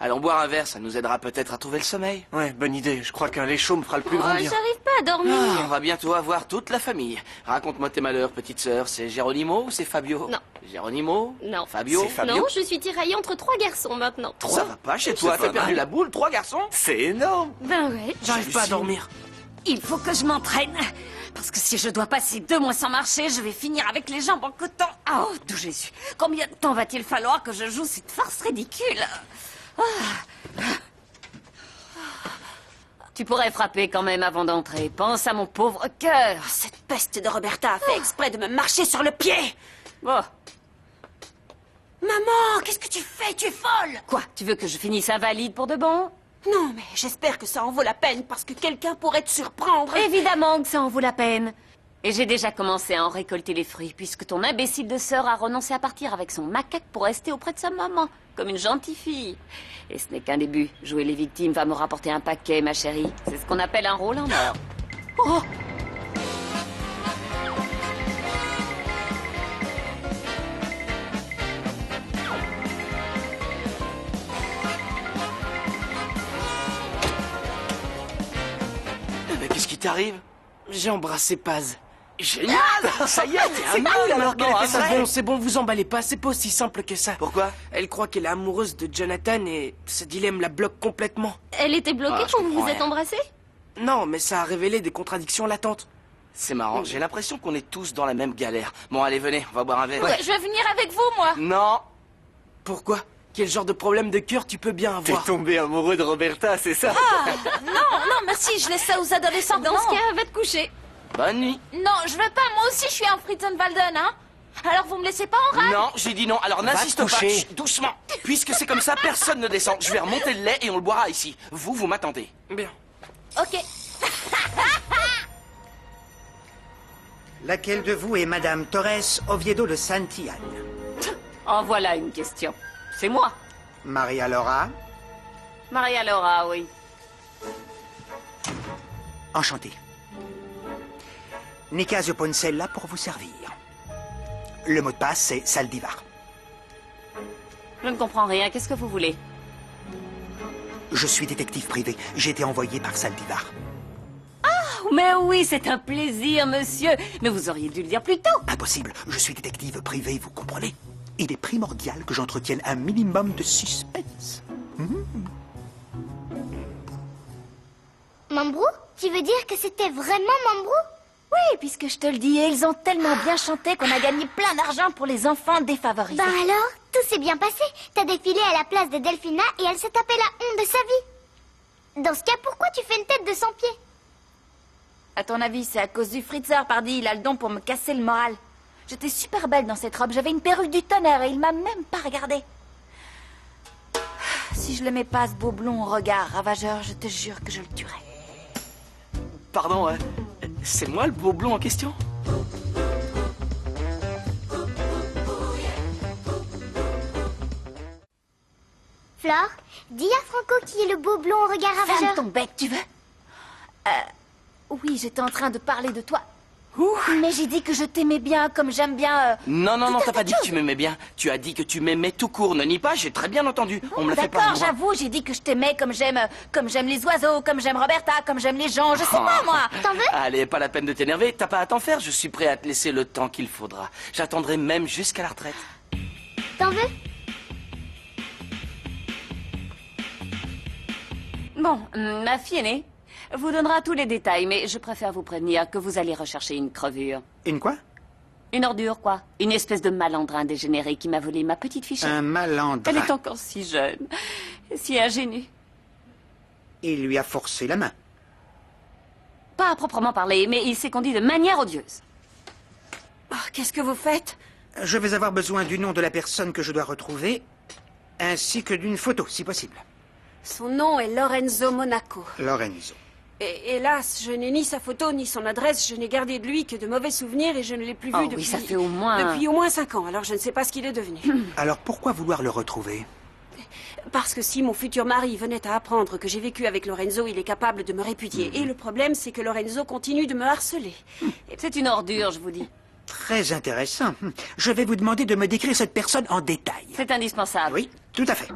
Allons boire un verre, ça nous aidera peut-être à trouver le sommeil. Ouais, bonne idée. Je crois qu'un lait chaud me fera le plus grand bien. J'arrive pas à dormir. Ah, on va bientôt avoir toute la famille. Raconte-moi tes malheurs, petite sœur. C'est Geronimo ou c'est Fabio? Non. Geronimo? Non. Fabio? C'est Fabio. Non, je suis tiraillée entre 3 garçons maintenant. Ça va pas chez toi, C'est t'as pas perdu mal. la boule, 3 garçons? C'est énorme. Ben ouais. J'arrive pas à dormir. Il faut que je m'entraîne. Parce que si je dois passer 2 mois sans marcher, je vais finir avec les jambes en coton. Oh, d'où Jésus. Combien de temps va-t-il falloir que je joue cette farce ridicule? Tu pourrais frapper quand même avant d'entrer. Pense à mon pauvre cœur. Cette peste de Roberta a fait exprès de me marcher sur le pied. Oh, Maman, qu'est-ce que tu fais? Tu es folle. quoi? Tu veux que je finisse invalide pour de bon? Non, mais j'espère que ça en vaut la peine parce que quelqu'un pourrait te surprendre. Évidemment que ça en vaut la peine. Et j'ai déjà commencé à en récolter les fruits, puisque ton imbécile de sœur a renoncé à partir avec son macaque pour rester auprès de sa maman, comme une gentille fille. Et ce n'est qu'un début. Jouer les victimes va me rapporter un paquet, ma chérie. C'est ce qu'on appelle un rôle en or. Oh! Mais qu'est-ce qui t'arrive? J'ai embrassé Paz. Génial! Ça y est, t'es C'est un cool homme alors qu'elle maintenant, était hein, vrai? c'est bon, vous emballez pas, c'est pas aussi simple que ça. Pourquoi? Elle croit qu'elle est amoureuse de Jonathan et ce dilemme la bloque complètement. Elle était bloquée Ah, je quand vous comprends vous êtes rien. embrassés? Non, mais ça a révélé des contradictions latentes. C'est marrant, j'ai l'impression qu'on est tous dans la même galère. Bon, allez, venez, on va boire un verre. Ouais, je vais venir avec vous, moi. Non! Pourquoi? Quel genre de problème de cœur tu peux bien avoir? T'es tombé amoureux de Roberta, c'est ça? Non, merci, je laisse ça aux adolescents. Dans ce cas, va te coucher. Bonne nuit. Non, je veux pas, moi aussi je suis un Fritzenwalden, hein. Alors vous me laissez pas en rade? Non, j'ai dit non, alors Va n'insiste te pas. coucher. Chut, doucement. Puisque c'est comme ça, personne ne descend. Je vais remonter le lait et on le boira ici. Vous m'attendez. Bien. Ok. Laquelle de vous est Madame Torres Oviedo de Santillane? En voilà une question. C'est moi. Maria Laura? Maria Laura, oui. Enchanté. Nicasio Poncella pour vous servir. Le mot de passe, c'est Saldivar. Je ne comprends rien. Qu'est-ce que vous voulez? Je suis détective privé. J'ai été envoyé par Saldivar. Oh, mais oui, c'est un plaisir, monsieur. Mais vous auriez dû le dire plus tôt. Impossible. Je suis détective privé, vous comprenez? Il est primordial que j'entretienne un minimum de suspense. Mambrou? Tu veux dire que c'était vraiment Mambrou? Oui, puisque je te le dis, ils ont tellement bien chanté qu'on a gagné plein d'argent pour les enfants défavorisés. Ben alors, tout s'est bien passé. T'as défilé à la place de Delphina et elle s'est tapée la honte de sa vie. Dans ce cas, pourquoi tu fais une tête de 100 pieds? À ton avis, c'est à cause du Fritzer, pardi, il a le don pour me casser le moral. J'étais super belle dans cette robe, j'avais une perruque du tonnerre et il m'a même pas regardée. Si je l'aimais pas, ce beau blond au regard ravageur, je te jure que je le tuerais. Pardon, c'est moi le beau blond en question? Flore, dis à Franco qui est le beau blond au regard ravageur. Ferme ton bec, tu veux? Oui, j'étais en train de parler de toi. Mais j'ai dit que je t'aimais bien, comme j'aime bien... Non, t'as pas dit que tu m'aimais bien. Tu as dit que tu m'aimais tout court. Ne nie pas, j'ai très bien entendu. On me l'a fait pas. D'accord, j'avoue, j'ai dit que je t'aimais comme j'aime les oiseaux, comme j'aime Roberta, comme j'aime les gens, je sais pas moi. T'en veux? Allez, pas la peine de t'énerver, t'as pas à t'en faire. Je suis prêt à te laisser le temps qu'il faudra. J'attendrai même jusqu'à la retraite. T'en veux? Bon, ma fille aînée vous donnera tous les détails, mais je préfère vous prévenir que vous allez rechercher une crevure. Une quoi? Une ordure, quoi. Une espèce de malandrin dégénéré qui m'a volé ma petite fichette. Un malandrin. Elle est encore si jeune, si ingénue. Il lui a forcé la main. Pas à proprement parler, mais il s'est conduit de manière odieuse. Oh, qu'est-ce que vous faites? Je vais avoir besoin du nom de la personne que je dois retrouver, ainsi que d'une photo, si possible. Son nom est Lorenzo Monaco. Lorenzo. Et hélas, je n'ai ni sa photo ni son adresse. Je n'ai gardé de lui que de mauvais souvenirs et je ne l'ai plus vu depuis... ça fait au moins... Depuis au moins 5 ans, alors je ne sais pas ce qu'il est devenu. Alors pourquoi vouloir le retrouver? Parce que si mon futur mari venait à apprendre que j'ai vécu avec Lorenzo, il est capable de me répudier. Et le problème, c'est que Lorenzo continue de me harceler. C'est une ordure, je vous dis. Très intéressant. Je vais vous demander de me décrire cette personne en détail. C'est indispensable. Oui, tout à fait.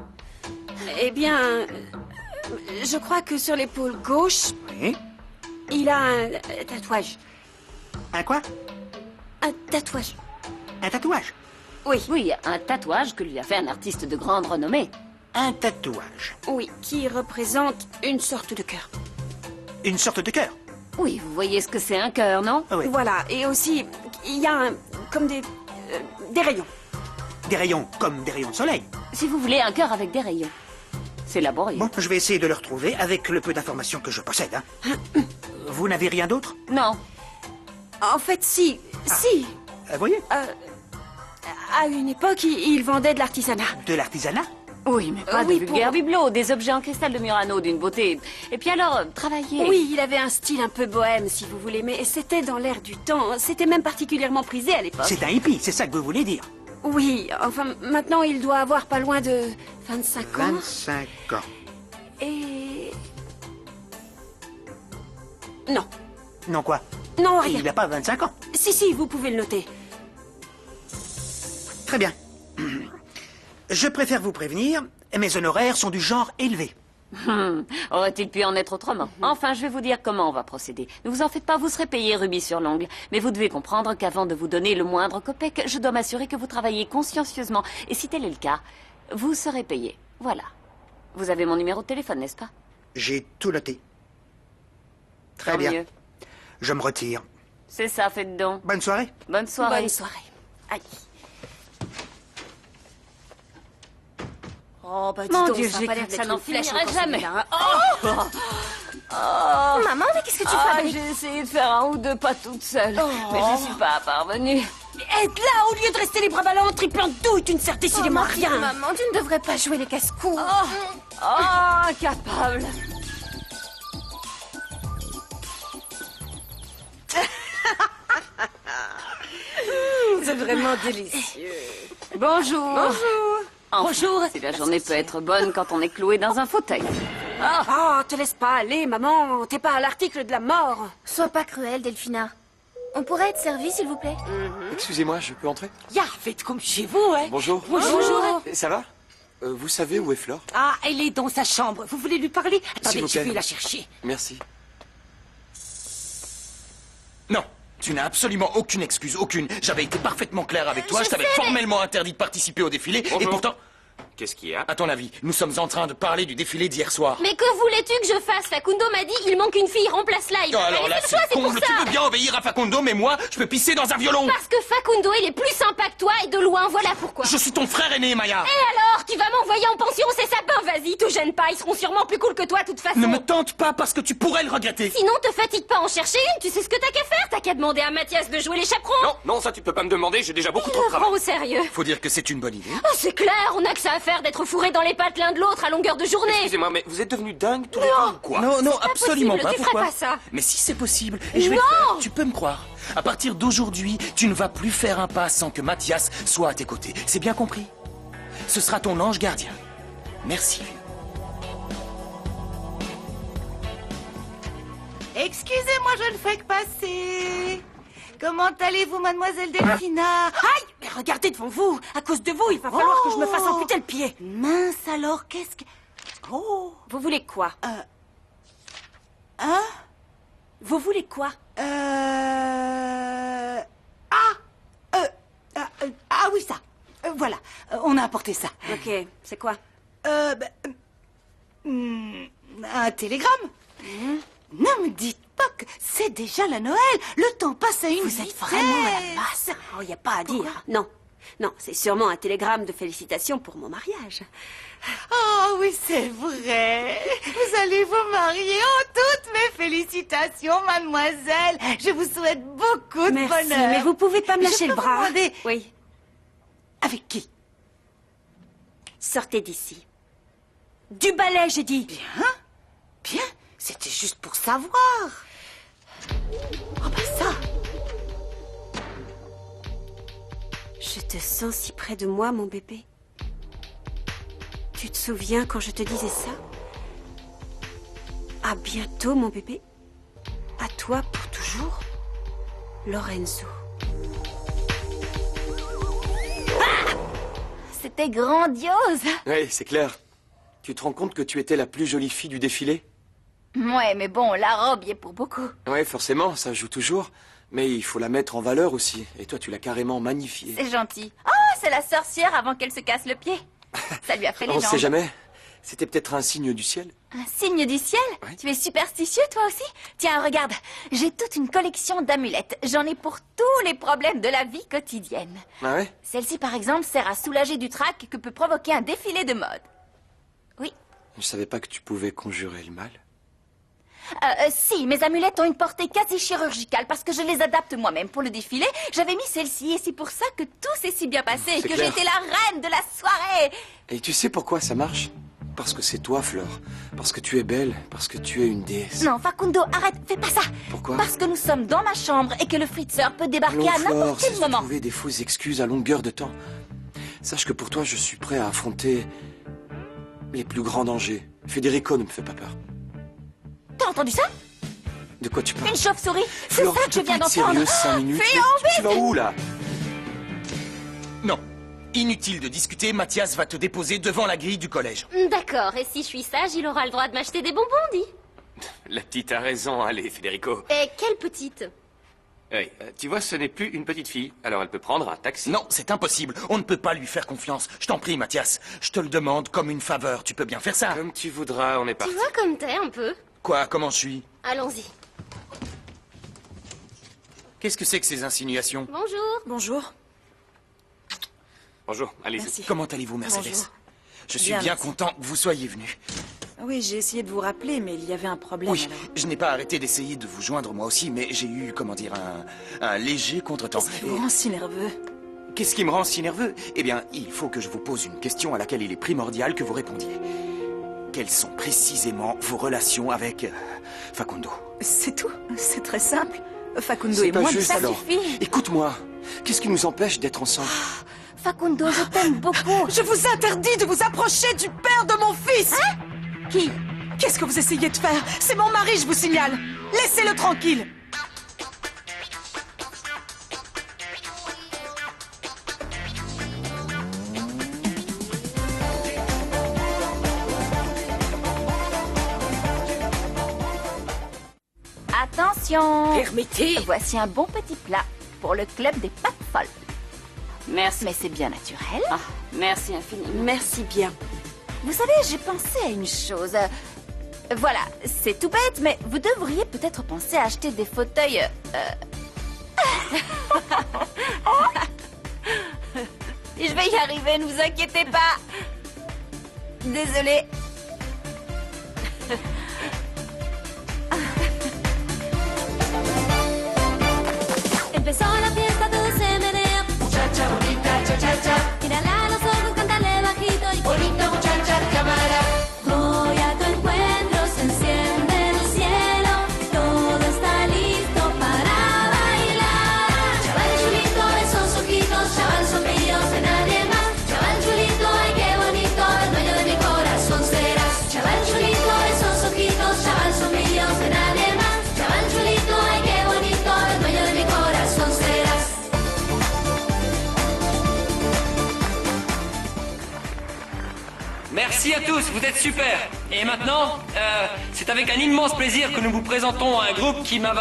Eh bien, je crois que sur l'épaule gauche, Oui. il a un tatouage. Un quoi? Un tatouage. Un tatouage? Oui. Oui, un tatouage que lui a fait un artiste de grande renommée. Un tatouage? Oui, qui représente une sorte de cœur. Une sorte de cœur? Oui, vous voyez ce que c'est un cœur, non? Oui. Voilà, et aussi, il y a comme des rayons. Des rayons comme des rayons de soleil? Si vous voulez, un cœur avec des rayons. C'est laborieux. Bon, je vais essayer de le retrouver avec le peu d'informations que je possède. Hein. Vous n'avez rien d'autre? Non. En fait, si. Si. Vous voyez? À une époque, il vendait de l'artisanat. De l'artisanat? Oui, mais pas de vulgaires bibelots, des objets en cristal de Murano d'une beauté. Et puis alors, travailler... Oui, il avait un style un peu bohème, si vous voulez, mais c'était dans l'air du temps. C'était même particulièrement prisé à l'époque. C'est un hippie, c'est ça que vous voulez dire? Oui, enfin, maintenant, il doit avoir pas loin de 25 ans. 25 ans. Et... Non. Non quoi? Non, rien. Il n'a pas 25 ans. Si, vous pouvez le noter. Très bien. Je préfère vous prévenir, mes honoraires sont du genre élevé. Aurait-il pu en être autrement? Enfin, je vais vous dire comment on va procéder. Ne vous en faites pas, vous serez payé rubis sur l'ongle. Mais vous devez comprendre qu'avant de vous donner le moindre copec, je dois m'assurer que vous travaillez consciencieusement. Et si tel est le cas, vous serez payé. Voilà. Vous avez mon numéro de téléphone, n'est-ce pas? J'ai tout noté. Très Tant bien. mieux. Je me retire. C'est ça, faites donc. Bonne soirée. Bonne soirée. Bonne soirée. Aïe. Oh, bah dis Mon donc, Dieu, ça a j'ai pas cru l'air que ça d'être n'en une flèche finirait encore, jamais. celui-là, hein. Oh Maman, mais qu'est-ce que tu fais? J'ai essayé de faire un ou deux pas toute seule, mais j'y suis pas parvenue. Aide-la au lieu de rester les bras ballants, triplant tout, tu ne sers décidément à rien. Maman, tu ne devrais pas jouer les casse-cou. Oh, incapable. C'est vraiment délicieux. Bonjour. Bonjour. Enfin, bonjour. Si la journée peut être bonne quand on est cloué dans un fauteuil. Oh, te laisse pas aller, maman. T'es pas à l'article de la mort. Sois pas cruelle, Delphina. On pourrait être servi, s'il vous plaît? Excusez-moi, je peux entrer? Ya, faites comme chez vous, hein. Bonjour. Bonjour. Ça va? Vous savez où est Flore? Ah, elle est dans sa chambre. Vous voulez lui parler? Attendez, vous je plaît. vais la chercher. Merci. Non, tu n'as absolument aucune excuse, aucune. J'avais été parfaitement clair avec toi, je t'avais sais, mais- formellement interdit de participer au défilé, et Bonjour. pourtant... Qu'est-ce qu'il y a? À ton avis, nous sommes en train de parler du défilé d'hier soir. Mais que voulais-tu que je fasse? Facundo m'a dit, il manque une fille, remplace-la. Il Oh, va alors là, laisser c'est le choix, c'est pour comble, tu ça. peux bien obéir à Facundo, mais moi, je peux pisser dans un violon. Parce que Facundo, il est plus sympa que toi, et de loin, voilà pourquoi. Je suis ton frère aîné, Maya. Et alors, tu vas m'envoyer en pension, c'est sapin, vas-y, te gêne pas, ils seront sûrement plus cool que toi, de toute façon. Ne me tente pas parce que tu pourrais le regretter. Sinon, te fatigue pas à en chercher une, tu sais ce que t'as qu'à faire, t'as qu'à demander à Mathias de jouer les chaperons. Non, ça tu peux pas me demander, j'ai déjà beaucoup Il trop de le travail. prend au sérieux. Faut dire que c'est une bonne idée. Oh, c'est clair, on a que ça à faire d'être fourrés dans les pattes l'un de l'autre à longueur de journée. Excusez-moi, mais vous êtes devenus dingues tous les deux ou quoi? Non, pas absolument possible, pas. tu ferais Pourquoi? pas ça. Mais si c'est possible, et je vais le faire, tu peux me croire. À partir d'aujourd'hui, tu ne vas plus faire un pas sans que Mathias soit à tes côtés. C'est bien compris? Ce sera ton ange gardien. Merci, vieux. Excusez-moi, je ne fais que passer. Comment allez-vous, mademoiselle Delphina? Aïe, mais regardez devant vous. À cause de vous, il va falloir que je me fasse amputer le pied. Mince alors, qu'est-ce que... Oh. Vous voulez quoi? Hein? Vous voulez quoi? Ah oui, ça. Voilà, on a apporté ça. Ok, c'est quoi? Un télégramme. Ne me dites pas que c'est déjà la Noël. Le temps passe à une Vous êtes vitesse. vraiment à la masse. Oh, y a pas à dire. Non. Non, c'est sûrement un télégramme de félicitations pour mon mariage. Oh oui, c'est vrai. Vous allez vous marier. Oh, toutes mes félicitations, mademoiselle. Je vous souhaite beaucoup de Merci, bonheur. mais vous pouvez pas me lâcher Je le peux bras. vous demander Oui. avec qui? Sortez d'ici. Du balai, j'ai dit. Bien. Bien. C'était juste pour savoir. Oh, bah ça. Je te sens si près de moi, mon bébé. Tu te souviens quand je te disais ça? À bientôt, mon bébé. À toi pour toujours, Lorenzo. C'était grandiose. Oui, c'est clair. Tu te rends compte que tu étais la plus jolie fille du défilé? Ouais, mais bon, la robe y est pour beaucoup. Ouais, forcément, ça joue toujours. Mais il faut la mettre en valeur aussi. Et toi, tu l'as carrément magnifiée. C'est gentil. Oh, c'est la sorcière avant qu'elle se casse le pied. Ça lui a fait les On jambes. sait jamais. C'était peut-être un signe du ciel. Un signe du ciel? Tu es superstitieux, toi aussi? Tiens, regarde, j'ai toute une collection d'amulettes. J'en ai pour tous les problèmes de la vie quotidienne. Ah ouais? Celle-ci, par exemple, sert à soulager du trac que peut provoquer un défilé de mode. Oui. Je savais pas que tu pouvais conjurer le mal. Si, mes amulettes ont une portée quasi chirurgicale parce que je les adapte moi-même. Pour le défilé, j'avais mis celle-ci et c'est pour ça que tout s'est si bien passé et C'est que clair. j'étais la reine de la soirée. Et tu sais pourquoi ça marche? Parce que c'est toi, Fleur. Parce que tu es belle. Parce que tu es une déesse. Non, Facundo, arrête, fais pas ça. Pourquoi? Parce que nous sommes dans ma chambre et que le fritzeur peut débarquer à Fleur, n'importe quel cesse de moment. trouver des fausses excuses à longueur de temps. Sache que pour toi, je suis prêt à affronter les plus grands dangers. Federico ne me fait pas peur. T'as entendu ça? De quoi tu parles? Une chauve-souris? C'est Fleur, ça tu que je peux viens pas être d'entendre. sérieuse 5 minutes? Fais Mais tu vas envie. où, là? Non. Inutile de discuter, Mathias va te déposer devant la grille du collège. D'accord, et si je suis sage, il aura le droit de m'acheter des bonbons, dis. La petite a raison, allez, Federico. Et quelle petite? Hey, tu vois, ce n'est plus une petite fille, alors elle peut prendre un taxi. Non, c'est impossible. On ne peut pas lui faire confiance. Je t'en prie, Mathias. Je te le demande comme une faveur. Tu peux bien faire ça. Comme tu voudras, on est Tu parti. vois comme t'es, un peu. Quoi? Comment je suis? Allons-y. Qu'est-ce que c'est que ces insinuations? Bonjour. Bonjour. Bonjour, allez-y. Merci. Comment allez-vous, Mercedes? Bonjour. Je suis Bien, bien merci. content que vous soyez venu. Oui, j'ai essayé de vous rappeler, mais il y avait un problème. Oui, alors. je n'ai pas arrêté d'essayer de vous joindre moi aussi, mais j'ai eu, comment dire, un léger contretemps. Qu'est-ce qui vous rend si nerveux? Qu'est-ce qui me rend si nerveux? Eh bien, il faut que je vous pose une question à laquelle il est primordial que vous répondiez. Quelles sont précisément vos relations avec Facundo? C'est tout. C'est très simple. Facundo C'est et pas moi, juste ça alors. suffit. Écoute-moi, qu'est-ce qui nous empêche d'être ensemble? Facundo, je t'aime beaucoup. Je vous interdis de vous approcher du père de mon fils. Hein? Qui? Qu'est-ce que vous essayez de faire? C'est mon mari, je vous signale. Laissez-le tranquille. Attention. Permettez. Voici un bon petit plat pour le club des pâtes folles. Merci. Mais c'est bien naturel. Ah, merci infiniment. Merci bien. Vous savez, j'ai pensé à une chose. Voilà, c'est tout bête, mais vous devriez peut-être penser à acheter des fauteuils... Je vais y arriver, ne vous inquiétez pas. Désolée. Empezó la fiesta, todo se menea. Muchacha bonita, cha cha cha. Mírale a los ojos, cántale bajito y bonito muchacha, cámara. Voy a tu encuentro, se enciende el cielo. Todo está listo para bailar. Chaval chulito, esos ojitos, chaval son míos de nadie más. Chaval chulito, ay qué bonito, el dueño de mi corazón serás. Chaval chulito, esos ojitos, chaval son míos de nadie más. Chaval chulito, ay qué bonito, el dueño de mi corazón serás. Merci à tous, vous êtes super. Et maintenant, c'est avec un immense plaisir que nous vous présentons un groupe qui m'a...